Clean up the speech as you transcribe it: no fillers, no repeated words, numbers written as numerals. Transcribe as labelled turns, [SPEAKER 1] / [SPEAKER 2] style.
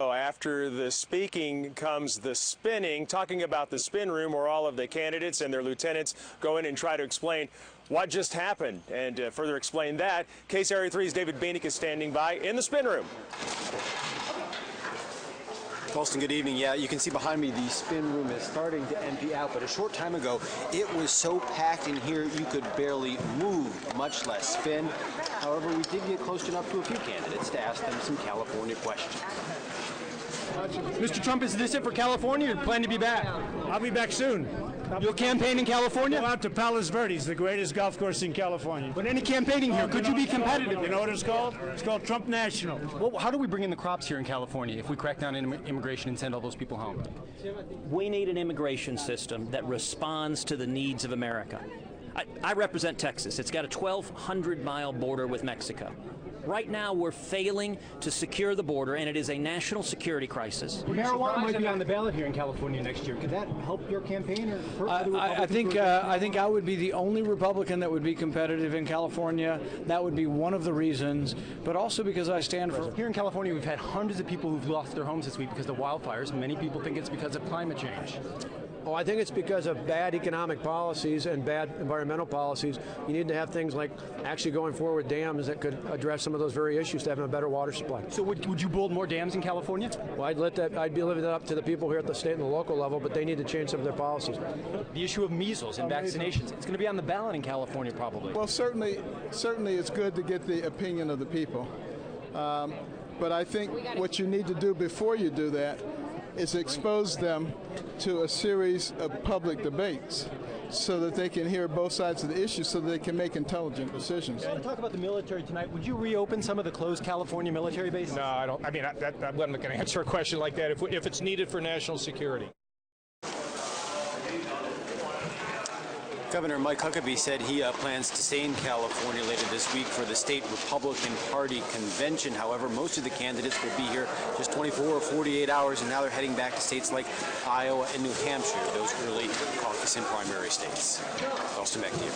[SPEAKER 1] After the speaking comes the spinning, talking about the spin room where all of the candidates and their lieutenants go in and try to explain what just happened. And to further explain that, KCRA-3's David Bienick is standing by in the spin room.
[SPEAKER 2] Colston, good evening. Yeah, you can see behind me the spin room is starting to empty out, but a short time ago it was so packed in here you could barely move, much less spin. However, we did get close enough to a few candidates to ask them some California questions.
[SPEAKER 3] Mr. Trump, is this it for California, or plan to be back?
[SPEAKER 4] I'll be back soon.
[SPEAKER 3] You'll campaign in California?
[SPEAKER 4] Go out to Palos Verdes, the greatest golf course in California.
[SPEAKER 3] But any campaigning here, could you be competitive?
[SPEAKER 4] You know what it's called? It's called Trump National.
[SPEAKER 3] Well, how do we bring in the crops here in California if we crack down on immigration and send all those people home?
[SPEAKER 5] We need an immigration system that responds to the needs of America. I represent Texas. It's got a 1,200-mile border with Mexico. Right now, we're failing to secure the border, and it is a national security crisis.
[SPEAKER 3] Marijuana might be on the ballot here in California next year. Could that help your campaign? Or hurt
[SPEAKER 6] I think I would be the only Republican that would be competitive in California. That would be one of the reasons, but also because I stand for...
[SPEAKER 3] Here in California, we've had hundreds of people who've lost their homes this week because of wildfires. Many people think it's because of climate change.
[SPEAKER 7] Oh, I think it's because of bad economic policies and bad environmental policies. You need to have things like actually going forward with dams that could address some of those very issues to have a better water supply.
[SPEAKER 3] So would you build more dams in California?
[SPEAKER 7] Well, I'd be leaving that up to the people here at the state and the local level, but they need to change some of their policies.
[SPEAKER 3] The issue of measles and vaccinations, it's going to be on the ballot in California probably.
[SPEAKER 8] Well, certainly it's good to get the opinion of the people. But I think what you need to do before you do that is expose them to a series of public debates so that they can hear both sides of the issue so that they can make intelligent decisions.
[SPEAKER 3] I want to talk about the military tonight. Would you reopen some of the closed California military bases?
[SPEAKER 9] No, I don't. I mean, I'm not going to answer a question like that if it's needed for national security.
[SPEAKER 2] Governor Mike Huckabee said he plans to stay in California later this week for the state Republican Party convention. However, most of the candidates will be here just 24 or 48 hours, and now they're heading back to states like Iowa and New Hampshire, those early caucus and primary states. Austin, back to you.